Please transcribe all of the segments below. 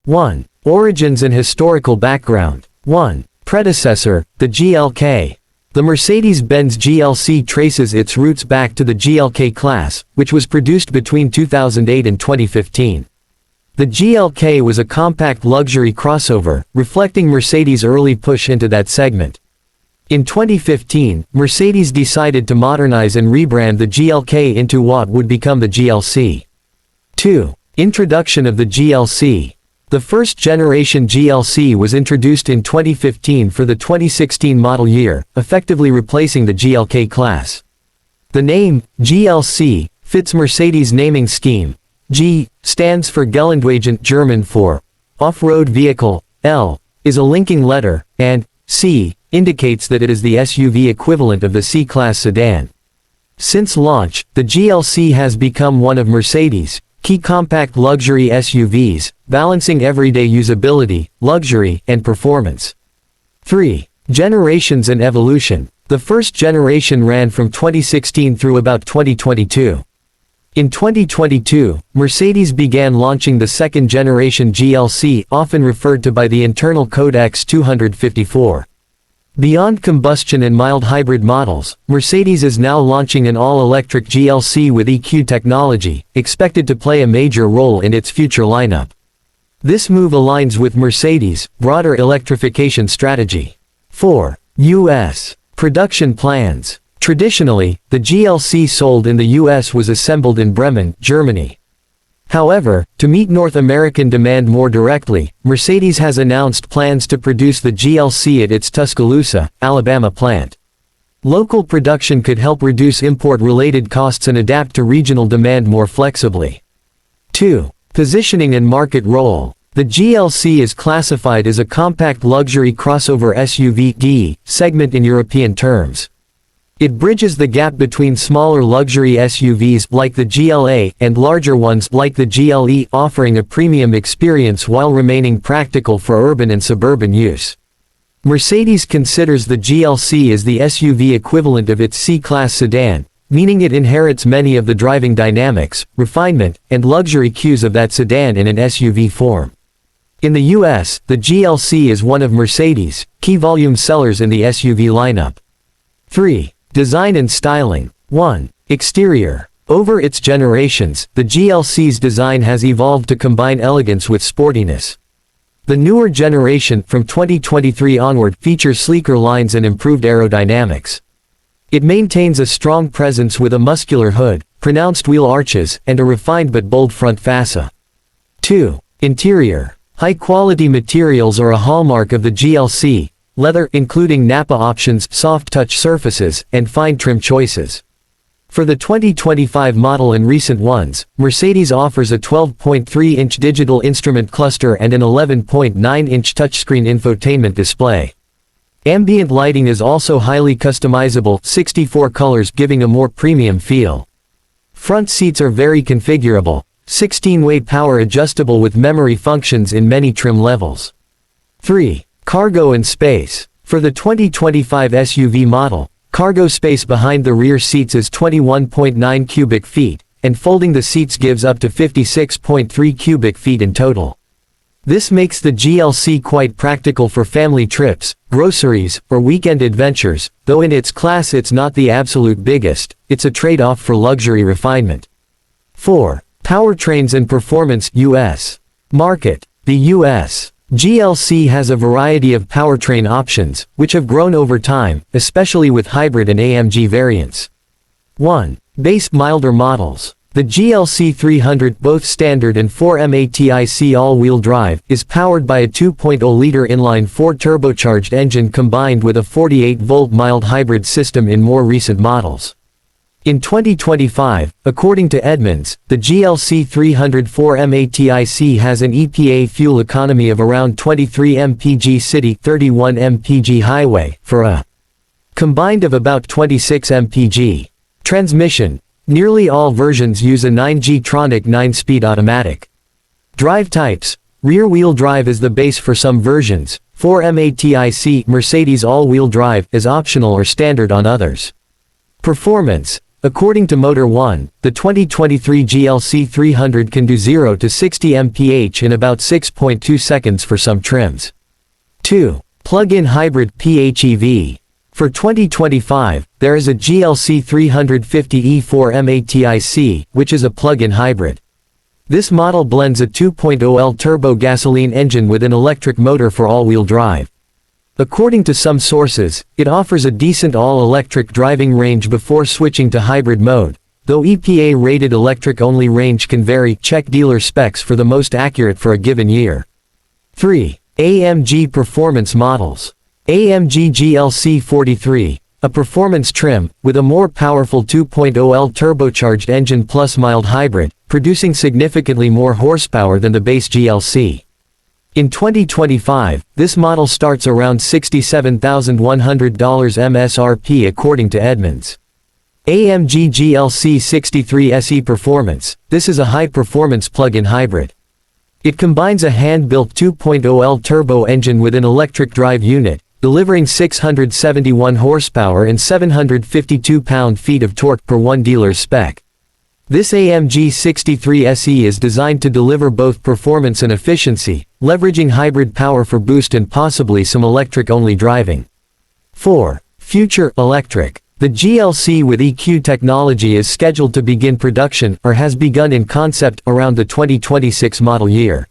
1. Origins and historical background. 1. Predecessor, the GLK. The Mercedes-Benz GLC traces its roots back to the GLK class, which was produced between 2008 and 2015. The GLK was a compact luxury crossover, reflecting Mercedes' early push into that segment. In 2015, Mercedes decided to modernize and rebrand the GLK into what would become the GLC. 2. Introduction of the GLC. The first generation GLC was introduced in 2015 for the 2016 model year, effectively replacing the GLK class. The name, GLC, fits Mercedes' naming scheme. G stands for Geländewagen, German for off-road vehicle, L is a linking letter, and C indicates that it is the SUV equivalent of the C-Class sedan. Since launch, the GLC has become one of Mercedes' key compact luxury SUVs, balancing everyday usability, luxury, and performance. 3. Generations and evolution. The first generation ran from 2016 through about 2022. In 2022, Mercedes began launching the second generation GLC, often referred to by the internal code X254. Beyond combustion and mild hybrid models, Mercedes is now launching an all-electric GLC with EQ technology, expected to play a major role in its future lineup. This move aligns with Mercedes' broader electrification strategy. 4. U.S. production plans. Traditionally, the GLC sold in the U.S. was assembled in Bremen, Germany. However, to meet North American demand more directly, Mercedes has announced plans to produce the GLC at its Tuscaloosa, Alabama plant. Local production could help reduce import-related costs and adapt to regional demand more flexibly. 2. Positioning and market role. The GLC is classified as a compact luxury crossover SUV D segment in European terms. It bridges the gap between smaller luxury SUVs like the GLA and larger ones like the GLE, offering a premium experience while remaining practical for urban and suburban use. Mercedes considers the GLC as the SUV equivalent of its C-Class sedan, meaning it inherits many of the driving dynamics, refinement, and luxury cues of that sedan in an SUV form. In the US, the GLC is one of Mercedes' key volume sellers in the SUV lineup. 3. Design and styling. 1. Exterior. Over its generations, the GLC's design has evolved to combine elegance with sportiness. The newer generation, from 2023 onward, features sleeker lines and improved aerodynamics. It maintains a strong presence with a muscular hood, pronounced wheel arches, and a refined but bold front fascia. 2. Interior. High-quality materials are a hallmark of the GLC. Leather, including Nappa options, soft touch surfaces, and fine trim choices. For the 2025 model and recent ones, Mercedes offers a 12.3-inch digital instrument cluster and an 11.9-inch touchscreen infotainment display. Ambient lighting is also highly customizable, 64 colors, giving a more premium feel. Front seats are very configurable, 16-way power adjustable with memory functions in many trim levels. 3. Cargo and space. For the 2025 SUV model, cargo space behind the rear seats is 21.9 cubic feet, and folding the seats gives up to 56.3 cubic feet in total. This makes the GLC quite practical for family trips, groceries, or weekend adventures, though in its class it's not the absolute biggest. It's a trade-off for luxury refinement. 4. Powertrains and performance. US market. The US GLC has a variety of powertrain options, which have grown over time, especially with hybrid and AMG variants. 1. Base milder models. The GLC 300, both standard and 4MATIC all-wheel drive, is powered by a 2.0-liter inline-4 turbocharged engine combined with a 48-volt mild hybrid system in more recent models. In 2025, according to Edmunds, the GLC 304 MATIC has an EPA fuel economy of around 23 mpg city, 31 mpg highway, for a combined of about 26 mpg. Transmission. Nearly all versions use a 9G-tronic 9-speed automatic. Drive types. Rear-wheel drive is the base for some versions, 4MATIC Mercedes all-wheel drive is optional or standard on others. Performance. According to Motor 1, the 2023 GLC 300 can do 0 to 60 mph in about 6.2 seconds for some trims. 2. Plug-in hybrid PHEV. For 2025, there is a GLC 350 E4 MATIC, which is a plug-in hybrid. This model blends a 2.0L turbo gasoline engine with an electric motor for all-wheel drive. According to some sources, it offers a decent all-electric driving range before switching to hybrid mode, though EPA-rated electric-only range can vary. Check dealer specs for the most accurate for a given year. 3. AMG Performance Models. AMG GLC 43, a performance trim, with a more powerful 2.0L turbocharged engine plus mild hybrid, producing significantly more horsepower than the base GLC. In 2025, this model starts around $67,100 MSRP according to Edmunds. AMG GLC 63 SE Performance. This is a high-performance plug-in hybrid. It combines a hand-built 2.0L turbo engine with an electric drive unit, delivering 671 horsepower and 752 pound-feet of torque per one dealer's spec. This AMG 63 SE is designed to deliver both performance and efficiency, leveraging hybrid power for boost and possibly some electric-only driving. 4. Future Electric. The GLC with EQ technology is scheduled to begin production, or has begun in concept, around the 2026 model year.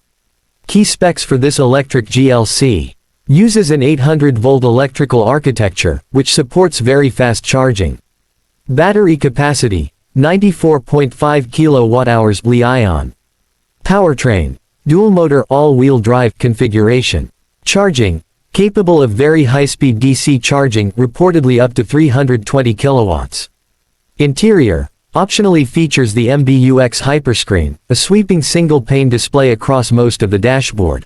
Key specs for this electric GLC. Uses an 800-volt electrical architecture, which supports very fast charging. Battery capacity, 94.5 kWh Li-ion. Powertrain, dual-motor all-wheel drive configuration. Charging, capable of very high-speed DC charging, reportedly up to 320 kilowatts. Interior, optionally features the MBUX Hyperscreen, a sweeping single-pane display across most of the dashboard.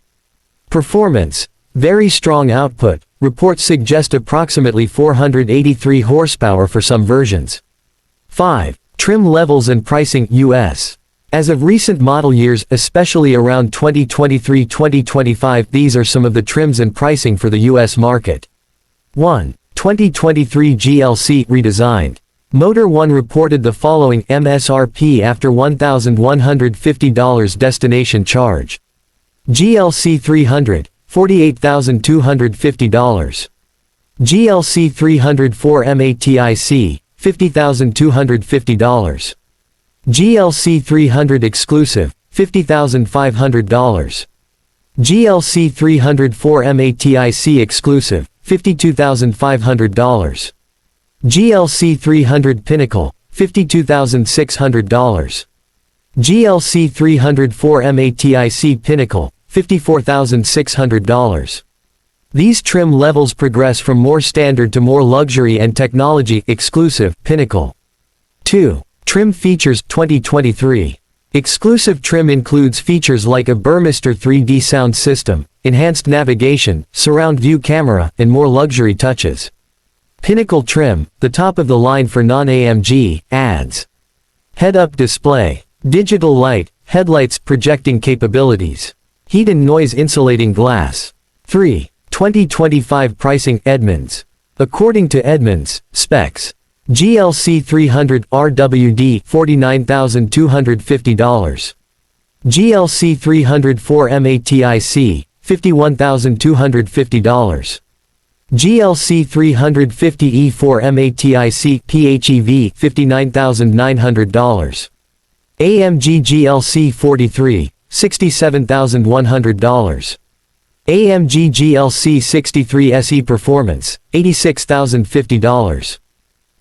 Performance, very strong output, reports suggest approximately 483 horsepower for some versions. 5. Trim levels and pricing US. As of recent model years, especially around 2023-2025, these are some of the trims and pricing for the US market. 1. 2023 GLC redesigned. Motor 1 reported the following MSRP after $1,150 destination charge. GLC 300, $48,250. GLC 304 MATIC, $50,250. GLC 300 exclusive, $50,500. GLC 304 MATIC exclusive, $52,500. GLC 300 Pinnacle, $52,600. GLC 304 MATIC Pinnacle, $54,600. These trim levels progress from more standard to more luxury and technology exclusive Pinnacle. 2. Trim features 2023. Exclusive trim includes features like a Burmester 3D sound system, enhanced navigation, surround view camera, and more luxury touches. Pinnacle trim, the top of the line for non-AMG, adds head-up display, digital light, headlights projecting capabilities, heat and noise insulating glass. 3. 2025 pricing Edmunds. According to Edmunds, specs. GLC 300 RWD $49,250. GLC 304 MATIC, $51,250. GLC 350 E4 MATIC PHEV $59,900. AMG GLC 43, $67,100. AMG GLC 63 SE Performance, $86,050.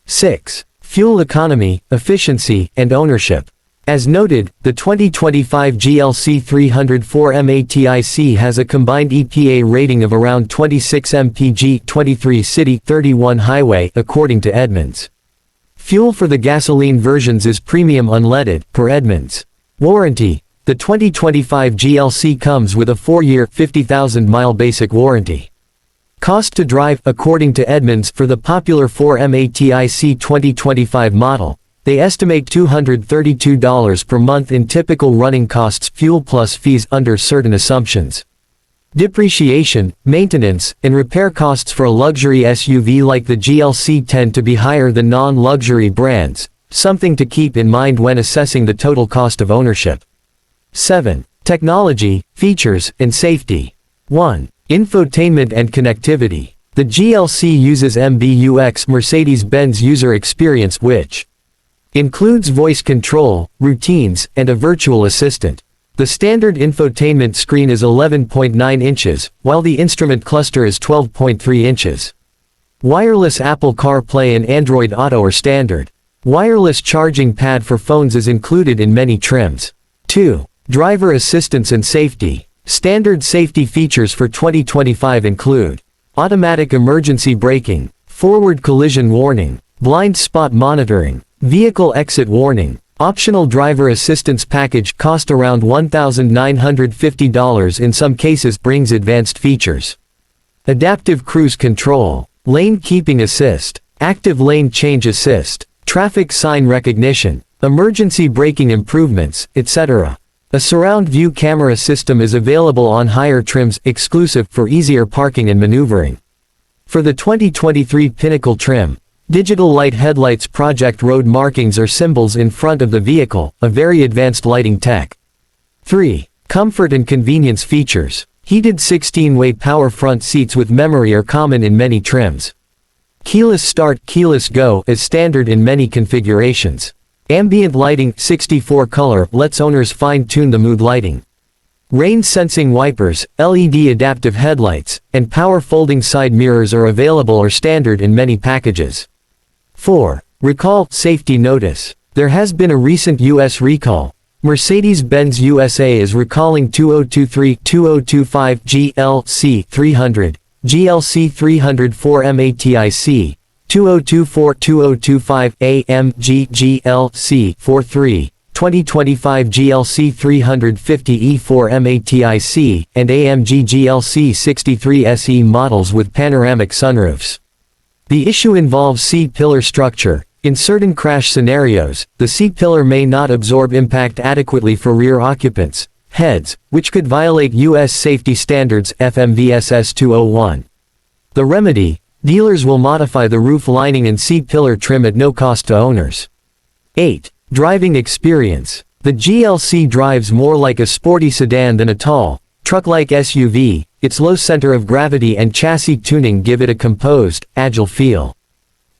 6. Fuel economy, efficiency, and ownership. As noted, the 2025 GLC 304 MATIC has a combined EPA rating of around 26 mpg, 23 city, 31 highway, according to Edmunds. Fuel for the gasoline versions is premium unleaded, per Edmunds. Warranty. The 2025 GLC comes with a 4-year, 50,000-mile basic warranty. Cost to drive, according to Edmunds, for the popular 4 MATIC 2025 model, they estimate $232 per month in typical running costs, fuel plus fees under certain assumptions. Depreciation, maintenance, and repair costs for a luxury SUV like the GLC tend to be higher than non-luxury brands, something to keep in mind when assessing the total cost of ownership. 7. Technology, features, and safety. 1. Infotainment and connectivity. The GLC uses MBUX Mercedes-Benz user experience which includes voice control, routines, and a virtual assistant. The standard infotainment screen is 11.9 inches, while the instrument cluster is 12.3 inches. Wireless Apple CarPlay and Android Auto are standard. Wireless charging pad for phones is included in many trims. 2. Driver assistance and safety. Standard safety features for 2025 include automatic emergency braking, forward collision warning, blind spot monitoring, vehicle exit warning. Optional driver assistance package cost around $1,950 in some cases brings advanced features. Adaptive cruise control, lane keeping assist, active lane change assist, traffic sign recognition, emergency braking improvements, etc. A surround view camera system is available on higher trims, exclusive for easier parking and maneuvering. For the 2023 Pinnacle trim, digital light headlights project road markings or symbols in front of the vehicle, a very advanced lighting tech. 3. Comfort and convenience features. Heated 16-way power front seats with memory are common in many trims. Keyless start, keyless go is standard in many configurations. Ambient lighting, 64 color, lets owners fine-tune the mood lighting. Rain sensing wipers, LED adaptive headlights, and power folding side mirrors are available or standard in many packages. 4. Recall, safety notice. There has been a recent U.S. recall. Mercedes-Benz USA is recalling 2023-2025 GLC 300, GLC 304 MATIC, 2024-2025 AMG GLC 43, 2025 GLC 350E4 MATIC, and AMG GLC 63 SE models with panoramic sunroofs. The issue involves C-pillar structure. In certain crash scenarios, the C-pillar may not absorb impact adequately for rear occupants' heads, which could violate U.S. safety standards FMVSS 201. The remedy: dealers will modify the roof lining and C-pillar trim at no cost to owners. 8. Driving experience. The GLC drives more like a sporty sedan than a tall, truck-like SUV. Its low center of gravity and chassis tuning give it a composed, agile feel.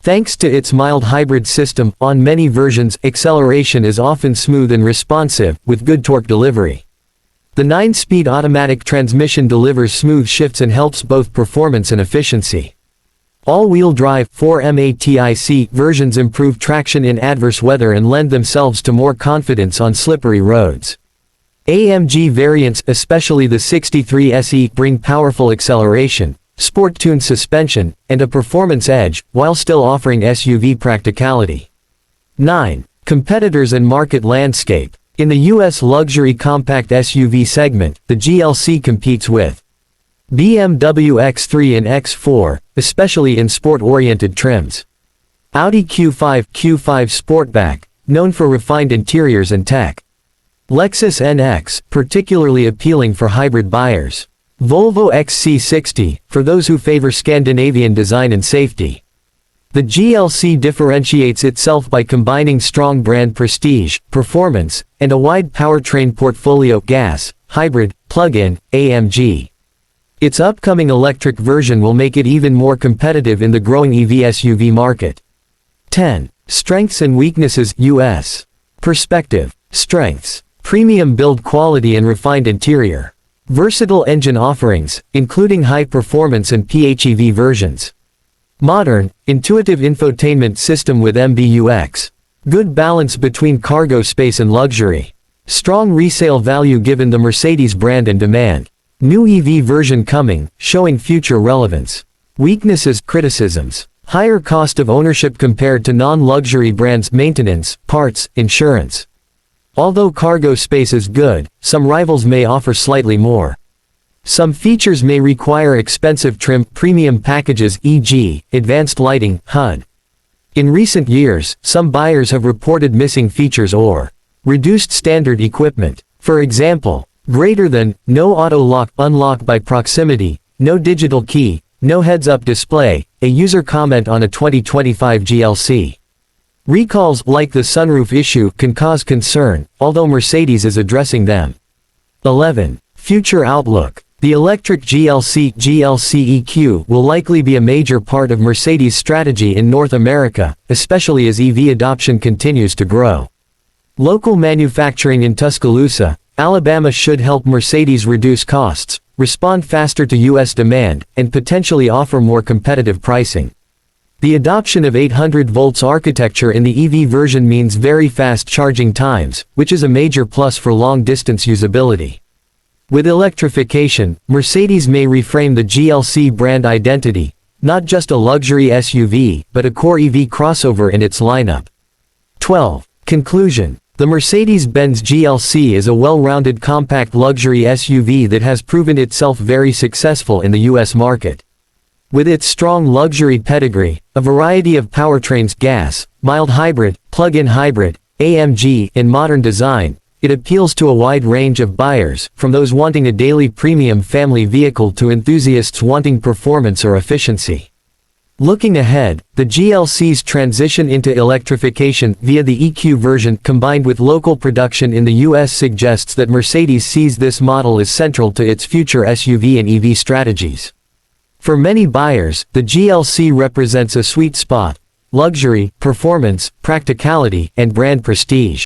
Thanks to its mild hybrid system, on many versions, acceleration is often smooth and responsive, with good torque delivery. The 9-speed automatic transmission delivers smooth shifts and helps both performance and efficiency. All-wheel drive 4 MATIC versions improve traction in adverse weather and lend themselves to more confidence on slippery roads. AMG variants, especially the 63 SE, bring powerful acceleration, sport-tuned suspension, and a performance edge, while still offering SUV practicality. 9. Competitors and market landscape. In the U.S. luxury compact SUV segment, the GLC competes with BMW X3 and X4, especially in sport-oriented trims. Audi Q5 Sportback, known for refined interiors and tech. Lexus NX, particularly appealing for hybrid buyers. Volvo XC60, for those who favor Scandinavian design and safety. The GLC differentiates itself by combining strong brand prestige, performance, and a wide powertrain portfolio: gas, hybrid, plug-in, AMG. Its upcoming electric version will make it even more competitive in the growing EV SUV market. 10. Strengths and weaknesses. U.S. perspective. Strengths: premium build quality and refined interior. Versatile engine offerings, including high performance and PHEV versions. Modern, intuitive infotainment system with MBUX. Good balance between cargo space and luxury. Strong resale value given the Mercedes brand and demand. New EV version coming, showing future relevance. Weaknesses, criticisms. Higher cost of ownership compared to non-luxury brands. Maintenance, parts, insurance. Although cargo space is good, some rivals may offer slightly more. Some features may require expensive trim, premium packages, e.g., advanced lighting, HUD. In recent years, some buyers have reported missing features or reduced standard equipment. For example, greater than, no auto lock, unlock by proximity, no digital key, no heads-up display, a user comment on a 2025 GLC. Recalls, like the sunroof issue, can cause concern, although Mercedes is addressing them. 11. Future outlook. The electric GLC EQ will likely be a major part of Mercedes' strategy in North America, especially as EV adoption continues to grow. Local manufacturing in Tuscaloosa, Alabama should help Mercedes reduce costs, respond faster to U.S. demand, and potentially offer more competitive pricing. The adoption of 800 volts architecture in the EV version means very fast charging times, which is a major plus for long-distance usability. With electrification, Mercedes may reframe the GLC brand identity, not just a luxury SUV, but a core EV crossover in its lineup. 12. Conclusion. The Mercedes-Benz GLC is a well-rounded compact luxury SUV that has proven itself very successful in the U.S. market. With its strong luxury pedigree, a variety of powertrains, gas, mild hybrid, plug-in hybrid, AMG, and modern design, it appeals to a wide range of buyers, from those wanting a daily premium family vehicle to enthusiasts wanting performance or efficiency. Looking ahead, the GLC's transition into electrification via the EQ version combined with local production in the US suggests that Mercedes sees this model as central to its future SUV and EV strategies. For many buyers, the GLC represents a sweet spot: luxury, performance, practicality, and brand prestige.